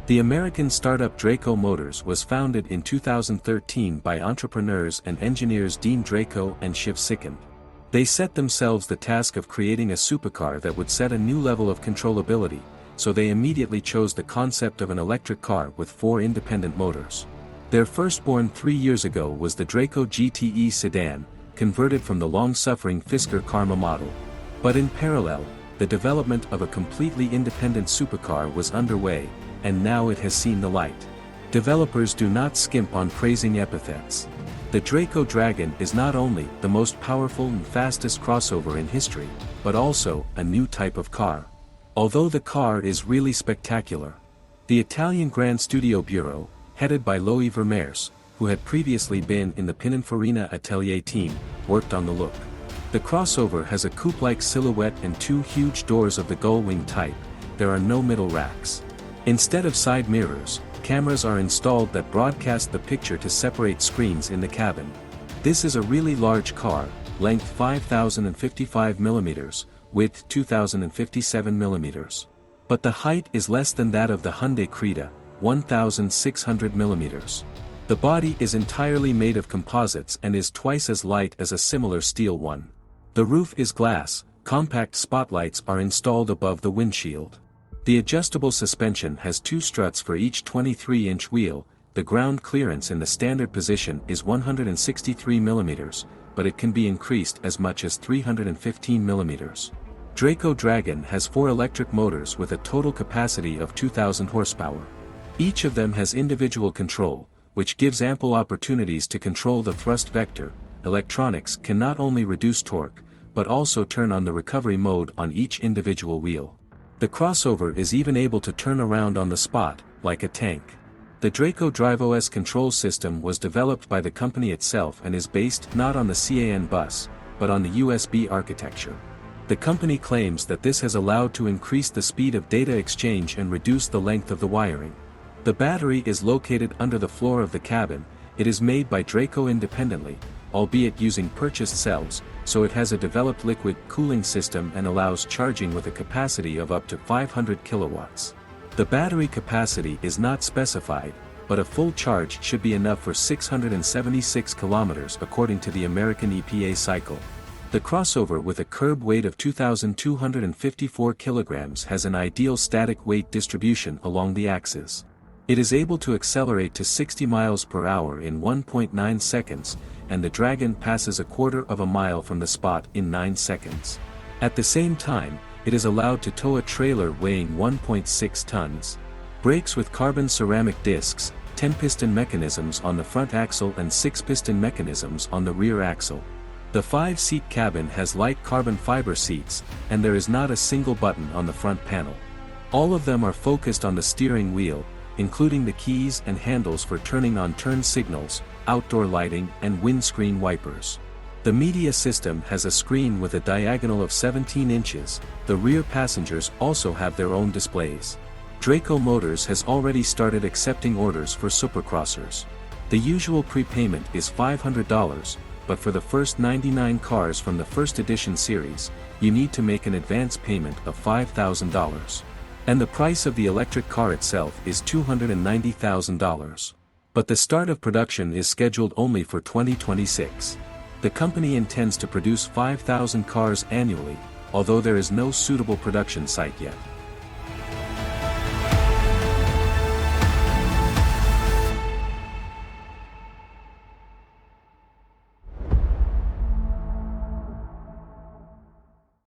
The American startup Draco Motors was founded in 2013 by entrepreneurs and engineers Dean Draco and Shiv Sikand. They set themselves the task of creating a supercar that would set a new level of controllability, so they immediately chose the concept of an electric car with 4 independent motors. Their firstborn 3 years ago was the Draco GTE sedan, converted from the long-suffering Fisker Karma model. But in parallel, the development of a completely independent supercar was underway, and now it has seen the light. Developers do not skimp on praising epithets. The Draco Dragon is not only the most powerful and fastest crossover in history, but also a new type of car. Although the car is really spectacular. The Italian Grand Studio Bureau, headed by Loïc Vermeers, who had previously been in the Pininfarina Atelier team, worked on the look. The crossover has a coupe-like silhouette and 2 huge doors of the gull-wing type. There are no middle racks. Instead of side mirrors, cameras are installed that broadcast the picture to separate screens in the cabin. This is a really large car, length 5,055 mm, width 2,057 mm. But the height is less than that of the Hyundai Creta, 1,600 mm. The body is entirely made of composites and is twice as light as a similar steel one. The roof is glass, compact spotlights are installed above the windshield. The adjustable suspension has 2 struts for each 23-inch wheel. The ground clearance in the standard position is 163 mm, but it can be increased as much as 315 mm. Draco Dragon has 4 electric motors with a total capacity of 2,000 horsepower. Each of them has individual control, which gives ample opportunities to control the thrust vector. Electronics can not only reduce torque, but also turn on the recovery mode on each individual wheel. The crossover is even able to turn around on the spot, like a tank. The Draco DriveOS control system was developed by the company itself and is based not on the CAN bus, but on the USB architecture. The company claims that this has allowed to increase the speed of data exchange and reduce the length of the wiring. The battery is located under the floor of the cabin. It is made by Draco independently, albeit using purchased cells, so it has a developed liquid cooling system and allows charging with a capacity of up to 500 kilowatts. The battery capacity is not specified, but a full charge should be enough for 676 kilometers according to the American EPA cycle. The crossover with a curb weight of 2,254 kilograms has an ideal static weight distribution along the axis. It is able to accelerate to 60 miles per hour in 1.9 seconds, and the Dragon passes a quarter of a mile from the spot in 9 seconds. At the same time, it is allowed to tow a trailer weighing 1.6 tons. Brakes with carbon ceramic discs, 10-piston mechanisms on the front axle and 6-piston mechanisms on the rear axle. The 5-seat cabin has light carbon fiber seats, and there is not a single button on the front panel. All of them are focused on the steering wheel, including the keys and handles for turning on turn signals, outdoor lighting and windscreen wipers. The media system has a screen with a diagonal of 17 inches, the rear passengers also have their own displays. Draco Motors has already started accepting orders for supercrossers. The usual prepayment is $500, but for the first 99 cars from the first edition series, you need to make an advance payment of $5,000. And the price of the electric car itself is $290,000. But the start of production is scheduled only for 2026. The company intends to produce 5,000 cars annually, although there is no suitable production site yet.